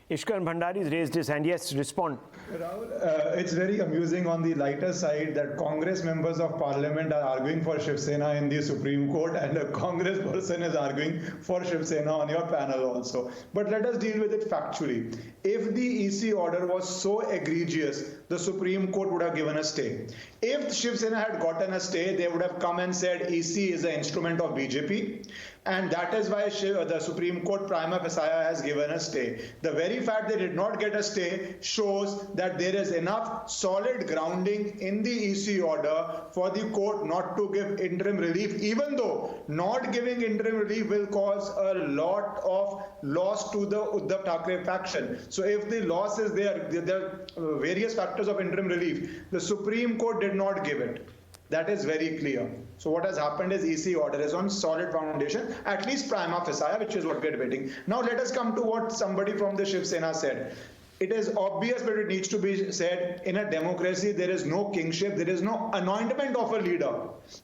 Ishkaran Bhandari has raised his hand. Yes, respond. Rahul, it's very amusing on the lighter side that Congress members of parliament are arguing for Shiv Sena in the Supreme Court, and a Congress person is arguing for Shiv Sena on your panel also. But let us deal with it factually. If the EC order was so egregious, the Supreme Court would have given a stay. If Shiv Sena had gotten a stay, they would have come and said EC is an instrument of BJP, and that is why the Supreme Court prima facie has given a stay. The very fact they did not get a stay shows that there is enough solid grounding in the EC order for the court not to give interim relief, even though not giving interim relief will cause a lot of loss to the Uddhav Thackeray faction. So if the loss is there are various factors of interim relief. The Supreme Court did not give it. That is very clear. So what has happened is EC order is on solid foundation, at least prima facie, which is what we are debating. Now let us come to what somebody from the Shiv Sena said. It is obvious, but it needs to be said, in a democracy, there is no kingship, there is no anointment of a leader.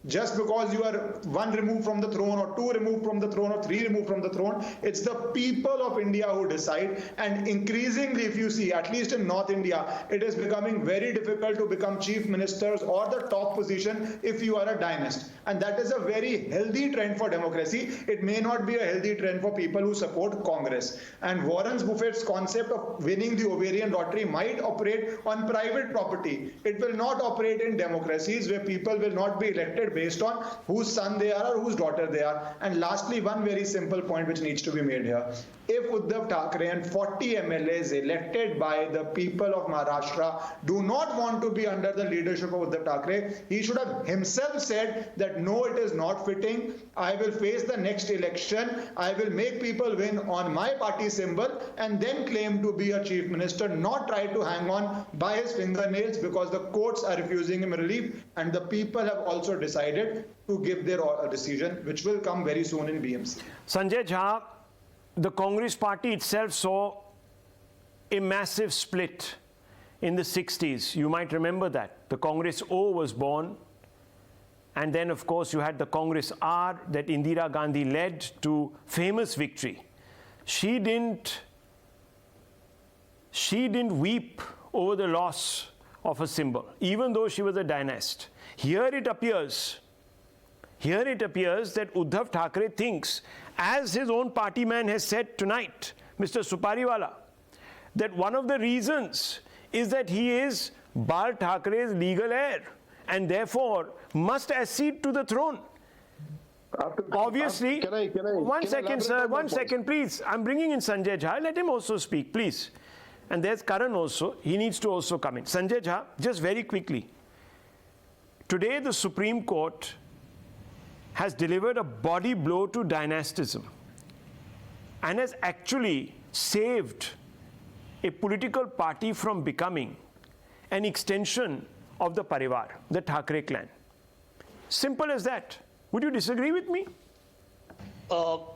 Just because you are one removed from the throne, or two removed from the throne, or three removed from the throne, it's the people of India who decide. And increasingly, if you see, at least in North India, it is becoming very difficult to become chief ministers or the top position if you are a dynast. And that is a very healthy trend for democracy. It may not be a healthy trend for people who support Congress. And Warren Buffett's concept of winning the ovarian lottery might operate on private property. It will not operate in democracies where people will not be elected based on whose son they are or whose daughter they are. And lastly, one very simple point which needs to be made here. If Uddhav Thackeray and 40 MLAs elected by the people of Maharashtra do not want to be under the leadership of Uddhav Thackeray, he should have himself said that no, it is not fitting. I will face the next election. I will make people win on my party symbol and then claim to be a chief minister, not try to hang on by his fingernails because the courts are refusing him relief and the people have also decided to give their decision, which will come very soon in BMC. Sanjay Jha, the Congress party itself saw a massive split in the 60s. You might remember that. The Congress O was born. And then, of course, you had the Congress R that Indira Gandhi led to famous victory. She didn't weep over the loss of a symbol, even though she was a dynast. Here it appears that Uddhav Thackeray thinks, as his own party man has said tonight, Mr. Supariwala, that one of the reasons is that he is Bal Thackeray's legal heir and therefore must accede to the throne. Obviously, one second, sir, one second, please. I'm bringing in Sanjay Jha. Let him also speak, please. And there's Karan also. He needs to also come in. Sanjay Jha, just very quickly. Today, the Supreme Court has delivered a body blow to dynastism and has actually saved a political party from becoming an extension of the Parivar, the Thackeray clan. Simple as that. Would you disagree with me?